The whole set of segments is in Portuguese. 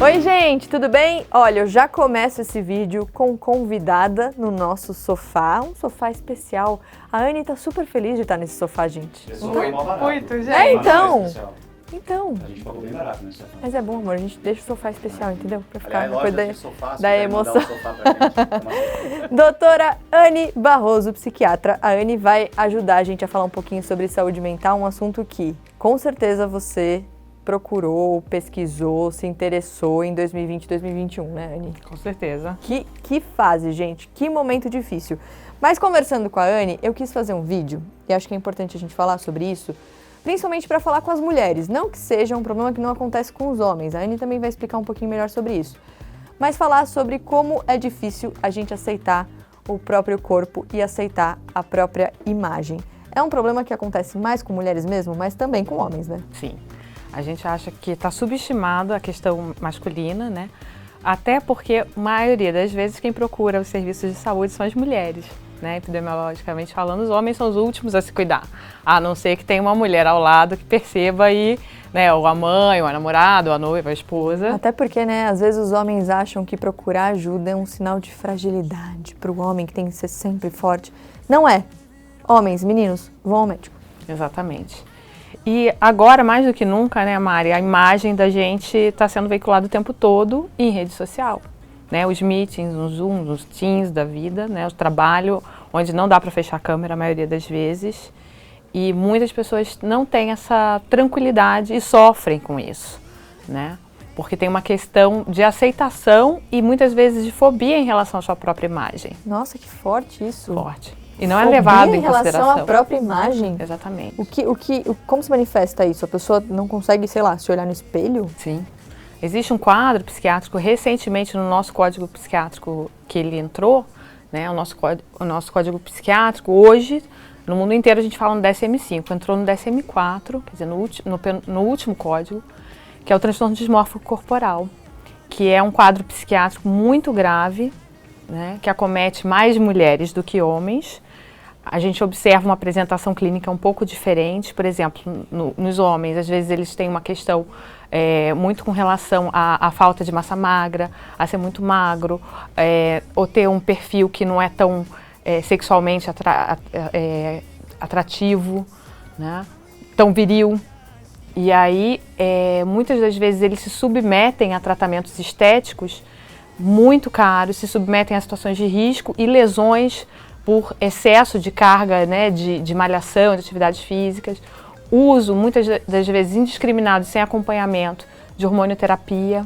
Oi, gente, tudo bem? Olha, eu já começo esse vídeo com convidada no nosso sofá, um sofá especial. A Anne tá super feliz de estar nesse sofá, gente. Muito, gente. Então. A gente pagou bem barato nesse sofá. Mas é bom, amor, a gente deixa o sofá especial, entendeu? Pra ficar Aliás, uma coisa lojas de sofá, se da quiser emoção. mandar um sofá pra gente, Doutora Anne Barroso, psiquiatra. A Anne vai ajudar a gente a falar um pouquinho sobre saúde mental, um assunto que, com certeza, você procurou, pesquisou, se interessou em 2020 e 2021, né, Anne? Com certeza. Que fase, gente, que momento difícil. Mas conversando com a Anne, eu quis fazer um vídeo, e acho que é importante a gente falar sobre isso, principalmente para falar com as mulheres. Não que seja um problema que não acontece com os homens, a Anne também vai explicar um pouquinho melhor sobre isso. Mas falar sobre como é difícil a gente aceitar o próprio corpo e aceitar a própria imagem. É um problema que acontece mais com mulheres mesmo, mas também com homens, né? Sim. A gente acha que está subestimada a questão masculina, né? Até porque a maioria das vezes quem procura os serviços de saúde são as mulheres, né? Epidemiologicamente falando, os homens são os últimos a se cuidar. A não ser que tenha uma mulher ao lado que perceba aí, né? Ou a mãe, ou a namorada, ou a noiva, a esposa. Até porque, né, às vezes os homens acham que procurar ajuda é um sinal de fragilidade para o homem que tem que ser sempre forte. Não é. Homens, meninos, vão ao médico. Exatamente. E agora, mais do que nunca, né, Mari, a imagem da gente está sendo veiculada o tempo todo em rede social. Né? Os meetings, os Zooms, os Teams da vida, né? O trabalho onde não dá para fechar a câmera a maioria das vezes. E muitas pessoas não têm essa tranquilidade e sofrem com isso, né? Porque tem uma questão de aceitação e muitas vezes de fobia em relação à sua própria imagem. Nossa, que forte isso. Forte. E não é levado em consideração. Em relação à própria imagem? Exatamente. Como se manifesta isso? A pessoa não consegue, sei lá, se olhar no espelho? Sim. Existe um quadro psiquiátrico, recentemente no nosso código psiquiátrico que ele entrou, né, o nosso código psiquiátrico, hoje, no mundo inteiro a gente fala no DSM-5, entrou no DSM-4, quer dizer, no último código, que é o transtorno dismórfico corporal, que é um quadro psiquiátrico muito grave, né, que acomete mais mulheres do que homens. A gente observa uma apresentação clínica um pouco diferente, por exemplo, nos homens, às vezes eles têm uma questão muito com relação à falta de massa magra, a ser muito magro, ou ter um perfil que não é tão sexualmente atrativo, né, tão viril. E aí, muitas das vezes eles se submetem a tratamentos estéticos muito caros, se submetem a situações de risco e lesões por excesso de carga, né, de malhação, de atividades físicas, uso, muitas das vezes indiscriminado, sem acompanhamento, de hormonioterapia,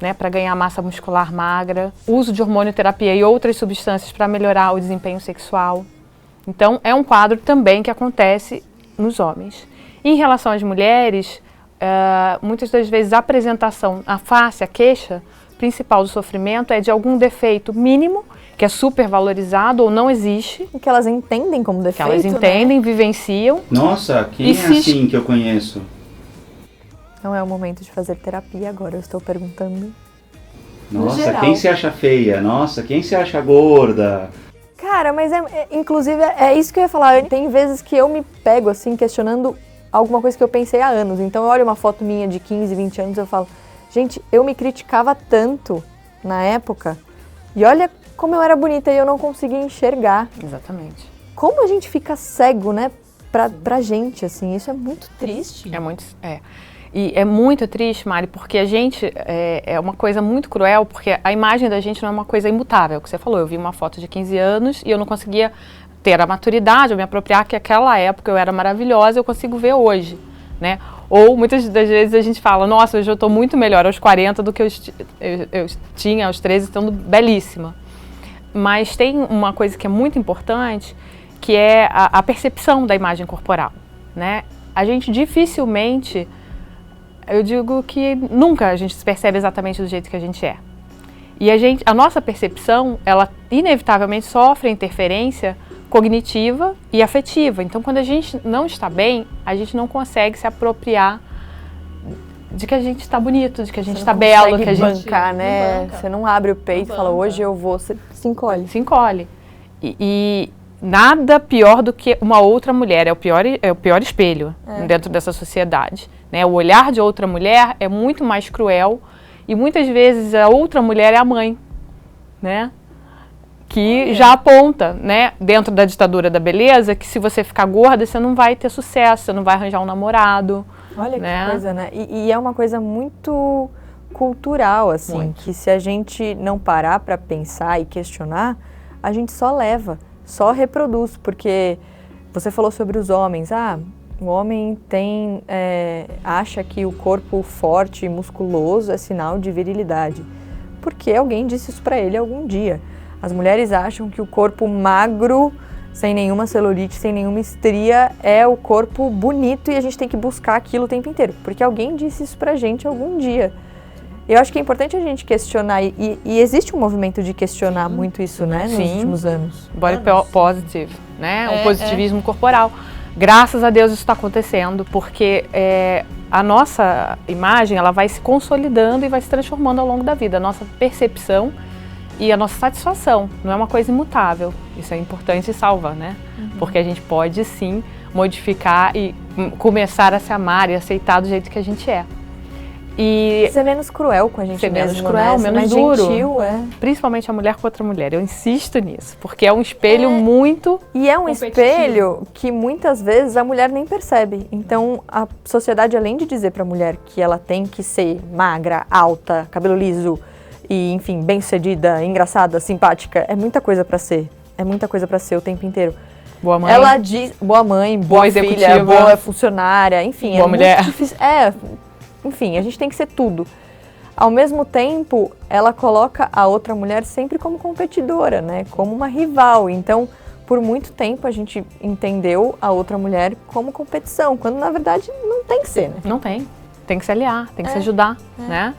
né, para ganhar massa muscular magra, uso de hormonioterapia e outras substâncias para melhorar o desempenho sexual. Então, é um quadro também que acontece nos homens. Em relação às mulheres, muitas das vezes a apresentação, a face, a queixa principal do sofrimento é de algum defeito mínimo, que é super valorizado ou não existe. O que elas entendem como defeito, que elas entendem, né? Vivenciam. Nossa, quem é assim que eu conheço? Não é o momento de fazer terapia agora, eu estou perguntando. Nossa, quem se acha feia? Nossa, quem se acha gorda? Cara, mas inclusive é isso que eu ia falar. Tem vezes que eu me pego assim, questionando alguma coisa que eu pensei há anos. Então eu olho uma foto minha de 15, 20 anos e eu falo, gente, eu me criticava tanto na época. E olha como eu era bonita e eu não conseguia enxergar. Exatamente. Como a gente fica cego, né, pra gente, assim, isso é muito triste. E é muito triste, Mari, porque a gente, é uma coisa muito cruel, porque a imagem da gente não é uma coisa imutável, que você falou, eu vi uma foto de 15 anos e eu não conseguia ter a maturidade, ou me apropriar que aquela época eu era maravilhosa, eu consigo ver hoje, né? Ou muitas das vezes a gente fala, nossa, hoje eu estou muito melhor aos 40 do que eu tinha aos 13, estando belíssima. Mas tem uma coisa que é muito importante, que é a percepção da imagem corporal, né? A gente dificilmente, eu digo que nunca a gente se percebe exatamente do jeito que a gente é. E a nossa percepção, ela inevitavelmente sofre interferência cognitiva e afetiva. Então, quando a gente não está bem, a gente não consegue se apropriar de que a gente está bonito, de que a gente está belo, que a gente bancar, né? Você não abre o peito e fala, hoje eu vou, você se encolhe. Se encolhe. E nada pior do que uma outra mulher, é o pior espelho dentro dessa sociedade. Né? O olhar de outra mulher é muito mais cruel E muitas vezes a outra mulher é a mãe, né? Que já aponta, né, dentro da ditadura da beleza, que se você ficar gorda, você não vai ter sucesso, você não vai arranjar um namorado. Olha né? que coisa, né? E é uma coisa muito cultural, assim, Muito. que se a gente não parar para pensar e questionar, a gente só leva, só reproduz, porque você falou sobre os homens, o homem acha que o corpo forte e musculoso é sinal de virilidade, porque alguém disse isso para ele algum dia. As mulheres acham que o corpo magro, sem nenhuma celulite, sem nenhuma estria, é o corpo bonito e a gente tem que buscar aquilo o tempo inteiro, porque alguém disse isso pra gente algum dia. Eu acho que é importante a gente questionar, e existe um movimento de questionar muito isso, né, nos últimos anos. Body positive, né, o positivismo corporal. Graças a Deus isso está acontecendo, porque a nossa imagem ela vai se consolidando e vai se transformando ao longo da vida. A nossa percepção e a nossa satisfação não é uma coisa imutável. Isso é importante e salva, né? Porque a gente pode sim modificar e começar a se amar e aceitar do jeito que a gente é. E ser menos cruel com a gente ser mesmo, menos cruel, né? menos ser mais duro. gentil, Principalmente a mulher com outra mulher. Eu insisto nisso, porque é um espelho muito E é um espelho que muitas vezes a mulher nem percebe. Então a sociedade, além de dizer para a mulher que ela tem que ser magra, alta, cabelo liso e, enfim, bem-sucedida, engraçada, simpática, é muita coisa para ser. É muita coisa para ser o tempo inteiro. boa mãe. Ela diz boa mãe, boa filha, executiva, boa funcionária, enfim, boa mulher. Muito difícil. Enfim, a gente tem que ser tudo. Ao mesmo tempo, ela coloca a outra mulher sempre como competidora, né? Como uma rival. Então, por muito tempo, a gente entendeu a outra mulher como competição, quando na verdade não tem que ser, né? Não tem. Tem que se aliar, tem que se ajudar, né?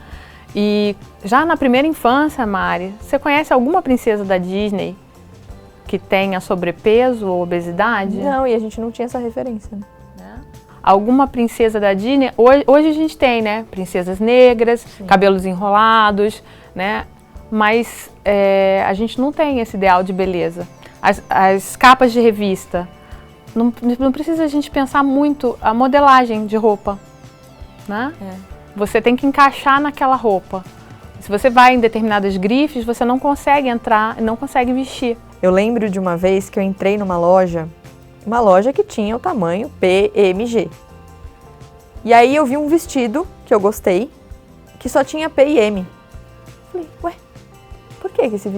E já na primeira infância, Mari, você conhece alguma princesa da Disney que tenha sobrepeso ou obesidade? Não, e a gente não tinha essa referência, né? Alguma princesa da Disney, hoje a gente tem, né, princesas negras, cabelos enrolados, né, mas a gente não tem esse ideal de beleza. As capas de revista, não precisa a gente pensar muito a modelagem de roupa, né? Você tem que encaixar naquela roupa. Se você vai em determinadas grifes, você não consegue entrar, não consegue vestir. Eu lembro de uma vez que eu entrei numa loja que tinha o tamanho PMG. E aí eu vi um vestido que eu gostei, que só tinha P e M. Falei, ué, por que esse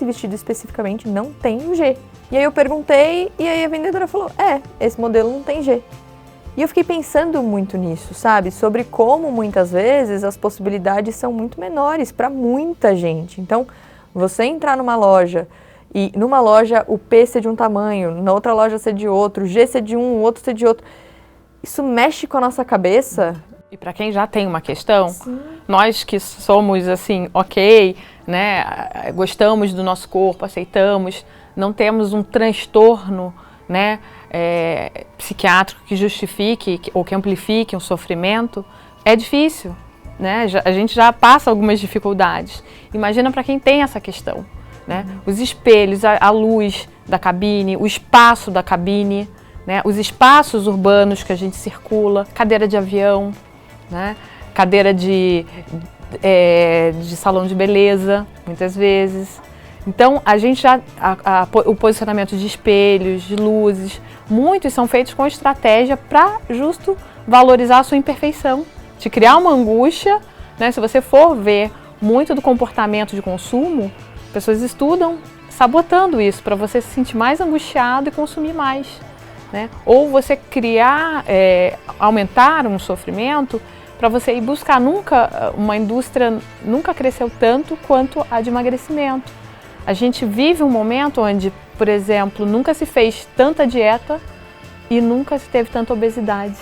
vestido especificamente não tem o G? E aí eu perguntei, e aí a vendedora falou, esse modelo não tem G. E eu fiquei pensando muito nisso, sabe? Sobre como muitas vezes as possibilidades são muito menores para muita gente. Então, você entrar numa loja e numa loja o P ser de um tamanho, na outra loja ser de outro, o G ser de um, o outro ser de outro. Isso mexe com a nossa cabeça. E para quem já tem uma questão, nós que somos assim, ok, né, gostamos do nosso corpo, aceitamos, não temos um transtorno, né, psiquiátrico que justifique ou que amplifique um sofrimento, é difícil, né? A gente já passa algumas dificuldades. Imagina para quem tem essa questão. Né? Os espelhos, a luz da cabine, o espaço da cabine, né? Os espaços urbanos que a gente circula, cadeira de avião, né? Cadeira de salão de beleza, muitas vezes. Então, a gente já, o posicionamento de espelhos, de luzes, muitos são feitos com estratégia para justo valorizar a sua imperfeição, te criar uma angústia, né? Se você for ver muito do comportamento de consumo, pessoas estudam sabotando isso para você se sentir mais angustiado e consumir mais, né? Ou você criar, aumentar um sofrimento para você ir buscar uma indústria nunca cresceu tanto quanto a de emagrecimento. A gente vive um momento onde, por exemplo, nunca se fez tanta dieta e nunca se teve tanta obesidade.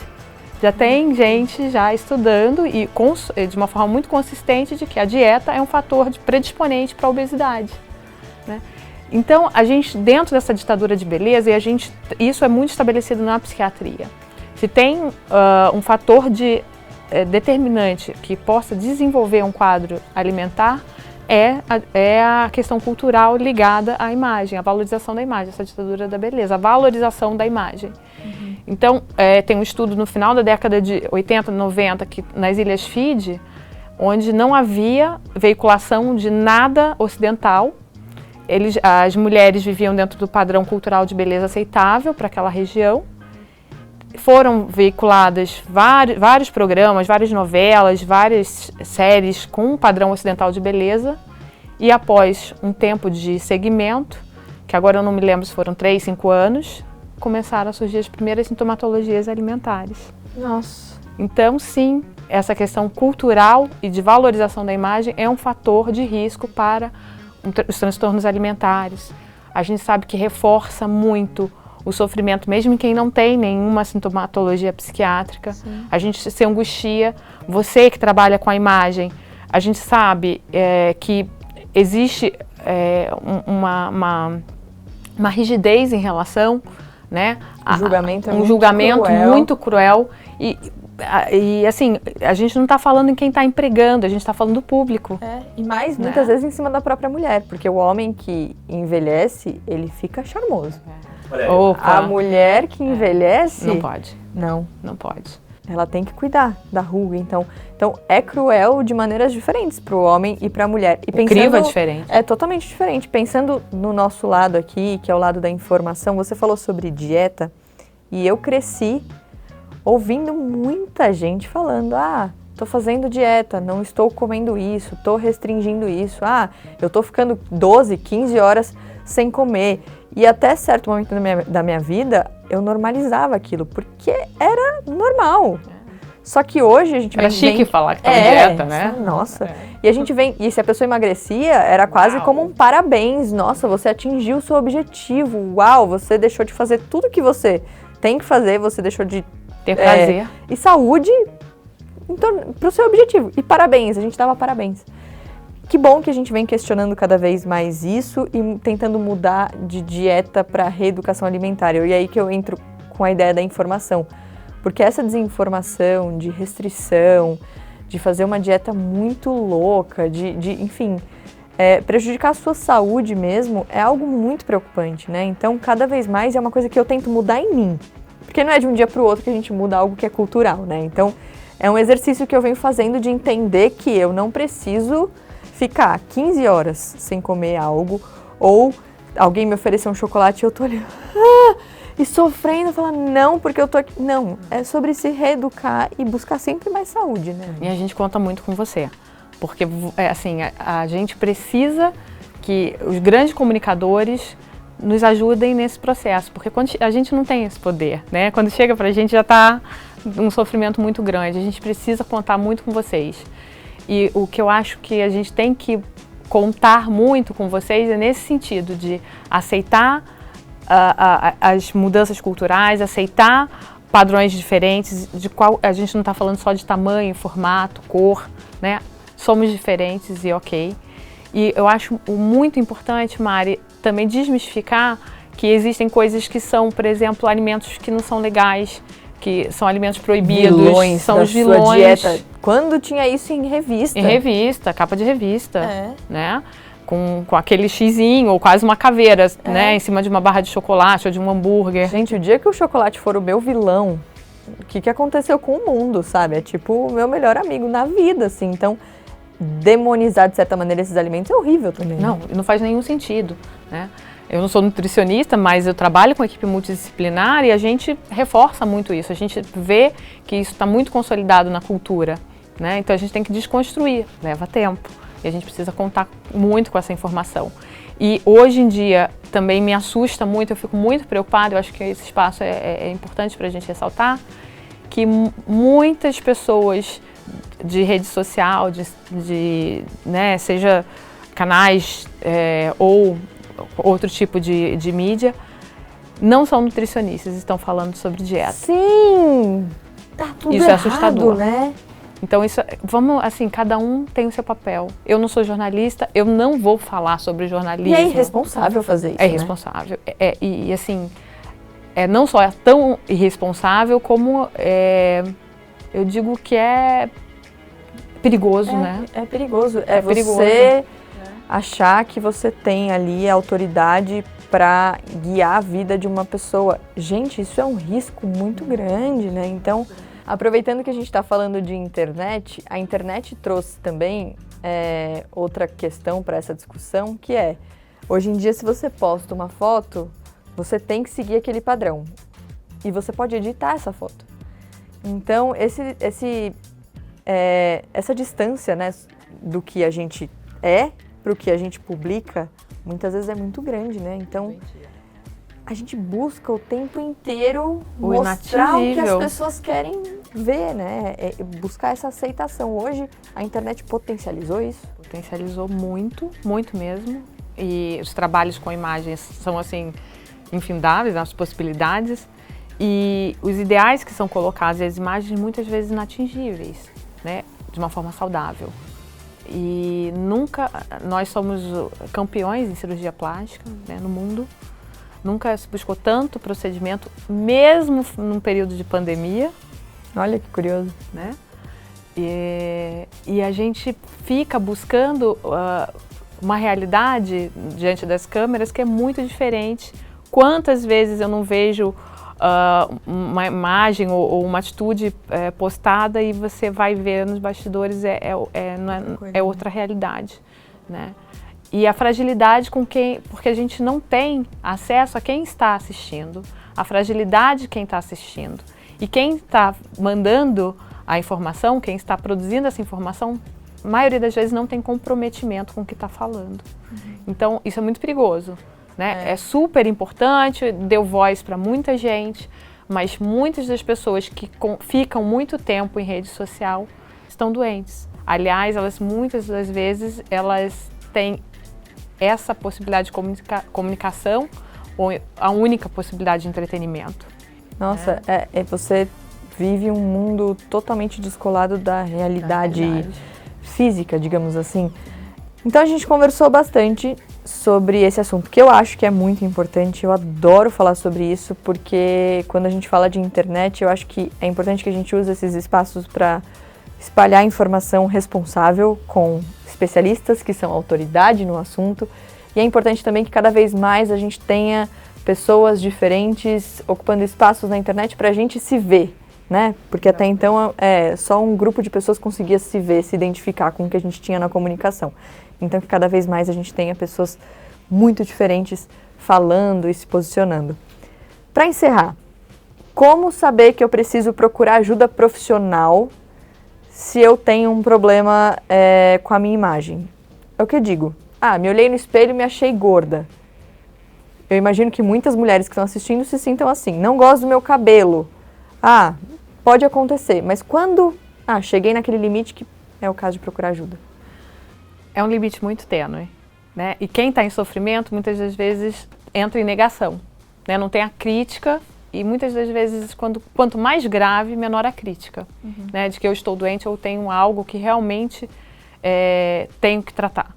Já tem gente já estudando e de uma forma muito consistente de que a dieta é um fator predisponente para a obesidade, né? Então, a gente, dentro dessa ditadura de beleza, isso é muito estabelecido na psiquiatria. Se tem um fator determinante que possa desenvolver um quadro alimentar, é a questão cultural ligada à imagem, à valorização da imagem, essa ditadura da beleza, a valorização da imagem. Então, tem um estudo no final da década de 80, 90, que nas Ilhas Fiji, onde não havia veiculação de nada ocidental. As mulheres viviam dentro do padrão cultural de beleza aceitável para aquela região. Foram veiculadas vários programas, várias novelas, várias séries com um padrão ocidental de beleza. E após um tempo de segmento, que agora eu não me lembro se foram 3, 5 anos, começaram a surgir as primeiras sintomatologias alimentares. Nossa. Então, sim, essa questão cultural e de valorização da imagem é um fator de risco para os transtornos alimentares. A gente sabe que reforça muito o sofrimento, mesmo em quem não tem nenhuma sintomatologia psiquiátrica. Sim. A gente se angustia. Você que trabalha com a imagem, a gente sabe que existe uma rigidez em relação, né, julgamento um julgamento muito cruel. E assim, a gente não está falando em quem está empregando, a gente está falando do público. E mais, muitas vezes, em cima da própria mulher, porque o homem que envelhece, ele fica charmoso. A mulher que envelhece... Não pode. Não pode. Ela tem que cuidar da ruga, então é cruel de maneiras diferentes para o homem e para a mulher. E o crivo é diferente. É totalmente diferente. Pensando no nosso lado aqui, que é o lado da informação, você falou sobre dieta, e eu cresci ouvindo muita gente falando, tô fazendo dieta, não estou comendo isso, estou restringindo isso, eu estou ficando 12, 15 horas sem comer. E até certo momento da minha vida, eu normalizava aquilo, porque era normal. Só que hoje a gente era chique falar que estava dieta, né? Nossa. E a gente e se a pessoa emagrecia, era quase como um parabéns. Nossa, você atingiu o seu objetivo. Uau, você deixou de fazer tudo que você tem que fazer, você deixou de ter prazer. E saúde para o seu objetivo. E parabéns, a gente dava parabéns. Que bom que a gente vem questionando cada vez mais isso e tentando mudar de dieta para reeducação alimentar. E aí que eu entro com a ideia da informação. Porque essa desinformação, de restrição, de fazer uma dieta muito louca, enfim, prejudicar a sua saúde mesmo, é algo muito preocupante, né? Então, cada vez mais é uma coisa que eu tento mudar em mim. Porque não é de um dia para o outro que a gente muda algo que é cultural, né? Então, é um exercício que eu venho fazendo de entender que eu não preciso ficar 15 horas sem comer algo, ou alguém me oferecer um chocolate e eu tô olhando e sofrendo, falar não, porque eu tô aqui. Não, é sobre se reeducar e buscar sempre mais saúde, né? E a gente conta muito com você, porque assim, a gente precisa que os grandes comunicadores nos ajudem nesse processo, porque quando a gente não tem esse poder, né? Quando chega pra gente já tá um sofrimento muito grande, a gente precisa contar muito com vocês. E o que eu acho que a gente tem que contar muito com vocês é nesse sentido de aceitar as mudanças culturais, aceitar padrões diferentes, de qual a gente não está falando só de tamanho, formato, cor, né? Somos diferentes e ok. E eu acho muito importante, Mari, também desmistificar que existem coisas que são, por exemplo, alimentos que não são legais, que são alimentos proibidos, vilões são da os vilões. Sua dieta. Quando tinha isso em revista? Em revista, capa de revista, né? Com aquele xizinho ou quase uma caveira, né? Em cima de uma barra de chocolate ou de um hambúrguer. Gente, o dia que o chocolate for o meu vilão, o que aconteceu com o mundo, sabe? É tipo o meu melhor amigo na vida, assim. Então, demonizar de certa maneira esses alimentos é horrível também. Não, não faz nenhum sentido, né? Eu não sou nutricionista, mas eu trabalho com equipe multidisciplinar e a gente reforça muito isso. A gente vê que isso está muito consolidado na cultura, né? Então a gente tem que desconstruir, leva tempo. E a gente precisa contar muito com essa informação. E hoje em dia também me assusta muito, eu fico muito preocupada, eu acho que esse espaço é importante para a gente ressaltar, que muitas pessoas de rede social, né, seja canais ou outro tipo de mídia, não são nutricionistas, estão falando sobre dieta. Sim! Tá tudo isso errado, é assustador, né? Então, vamos, assim, cada um tem o seu papel. Eu não sou jornalista, eu não vou falar sobre jornalismo. E é irresponsável fazer isso, É irresponsável. Né? E, assim, não só é tão irresponsável, como eu digo que é perigoso, né? É perigoso. É perigoso. Você achar que você tem ali a autoridade para guiar a vida de uma pessoa. Gente, isso é um risco muito grande, né? Então, Aproveitando que a gente está falando de internet, a internet trouxe também outra questão para essa discussão, que é, hoje em dia, se você posta uma foto, você tem que seguir aquele padrão. E você pode editar essa foto. Então, essa distância, né, do que a gente para o que a gente publica, muitas vezes é muito grande, né? Então, a gente busca o tempo inteiro mostrar o que as pessoas querem ver, né? Buscar essa aceitação. Hoje, a internet potencializou isso? Potencializou muito, muito mesmo. E os trabalhos com imagens são, assim, infindáveis, as possibilidades. E os ideais que são colocados, as imagens muitas vezes inatingíveis, né? De uma forma saudável. E nunca, nós somos campeões em cirurgia plástica, né, no mundo. Nunca se buscou tanto procedimento, mesmo num período de pandemia. Olha que curioso. Né? E a gente fica buscando uma realidade diante das câmeras que é muito diferente. Quantas vezes eu não vejo uma imagem ou uma atitude postada e você vai ver nos bastidores é outra realidade, né? E a fragilidade porque a gente não tem acesso a quem está assistindo, a fragilidade de quem está assistindo. E quem está mandando a informação, quem está produzindo essa informação, a maioria das vezes não tem comprometimento com o que está falando. Então, isso é muito perigoso. Né? É super importante, deu voz para muita gente, mas muitas das pessoas que ficam muito tempo em rede social estão doentes. Aliás, muitas das vezes elas têm essa possibilidade de comunicação ou a única possibilidade de entretenimento. Nossa, você vive um mundo totalmente descolado da realidade física, digamos assim. Então a gente conversou bastante sobre esse assunto, que eu acho que é muito importante. Eu adoro falar sobre isso, porque quando a gente fala de internet, eu acho que é importante que a gente use esses espaços para espalhar informação responsável com especialistas que são autoridade no assunto. E é importante também que cada vez mais a gente tenha pessoas diferentes ocupando espaços na internet para a gente se ver, né? Porque até então só um grupo de pessoas conseguia se ver, se identificar com o que a gente tinha na comunicação. Então, que cada vez mais a gente tenha pessoas muito diferentes falando e se posicionando. Para encerrar, como saber que eu preciso procurar ajuda profissional se eu tenho um problema com a minha imagem? É o que eu digo. Me olhei no espelho e me achei gorda. Eu imagino que muitas mulheres que estão assistindo se sintam assim. Não gosto do meu cabelo. Pode acontecer. Mas quando cheguei naquele limite, que é o caso de procurar ajuda. É um limite muito tênue, né? E quem está em sofrimento, muitas das vezes, entra em negação, né? Não tem a crítica e muitas das vezes, quanto mais grave, menor a crítica, né? De que eu estou doente ou tenho algo que realmente tenho que tratar.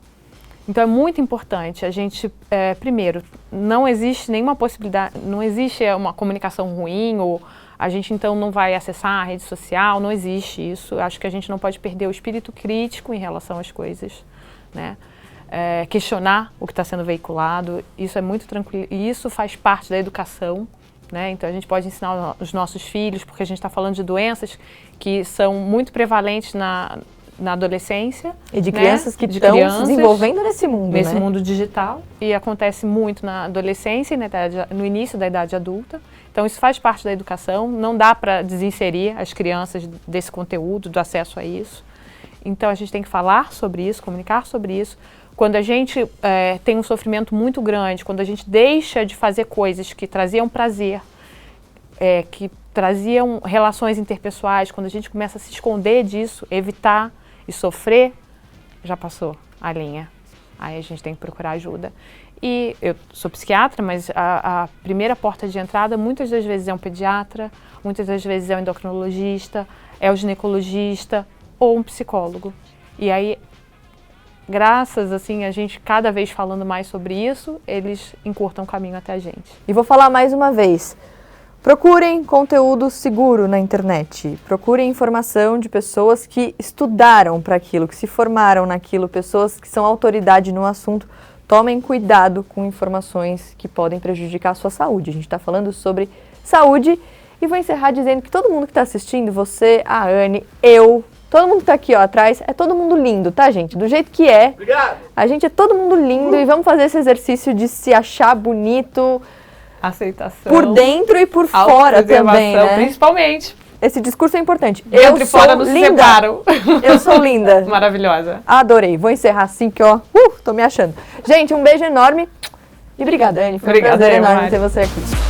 Então, é muito importante a gente, primeiro, não existe nenhuma possibilidade, não existe uma comunicação ruim ou a gente, então, não vai acessar a rede social, não existe isso. Acho que a gente não pode perder o espírito crítico em relação às coisas, né? Questionar o que está sendo veiculado, isso é muito tranquilo, e isso faz parte da educação, né? Então, a gente pode ensinar os nossos filhos, porque a gente está falando de doenças que são muito prevalentes na adolescência. E de crianças, né? Que estão se desenvolvendo nesse mundo, nesse mundo digital, e acontece muito na adolescência e no início da idade adulta. Então, isso faz parte da educação, não dá para desinserir as crianças desse conteúdo, do acesso a isso. Então, a gente tem que falar sobre isso, comunicar sobre isso. Quando a gente tem um sofrimento muito grande, quando a gente deixa de fazer coisas que traziam prazer, que traziam relações interpessoais, quando a gente começa a se esconder disso, evitar e sofrer, já passou a linha. Aí a gente tem que procurar ajuda. E eu sou psiquiatra, mas a primeira porta de entrada muitas das vezes é um pediatra, muitas das vezes é um endocrinologista, é o ginecologista ou um psicólogo. E aí, graças, assim, a gente cada vez falando mais sobre isso, eles encurtam o caminho até a gente. E vou falar mais uma vez. Procurem conteúdo seguro na internet. Procurem informação de pessoas que estudaram para aquilo, que se formaram naquilo, pessoas que são autoridade no assunto. Tomem cuidado com informações que podem prejudicar a sua saúde. A gente está falando sobre saúde E vou encerrar dizendo que todo mundo que tá assistindo, você, a Anne, eu, todo mundo que tá aqui, ó, atrás, é todo mundo lindo, tá, gente? Do jeito que é. Obrigado. A gente é todo mundo lindo e vamos fazer esse exercício de se achar bonito Aceitação. por dentro e por fora também, né? Principalmente. Esse discurso é importante. Dentro e fora não se separam. Eu sou linda. Maravilhosa. Adorei. Vou encerrar assim que, ó, tô me achando. Gente, um beijo enorme. E obrigada, Anne. Foi um prazer enorme ter você aqui.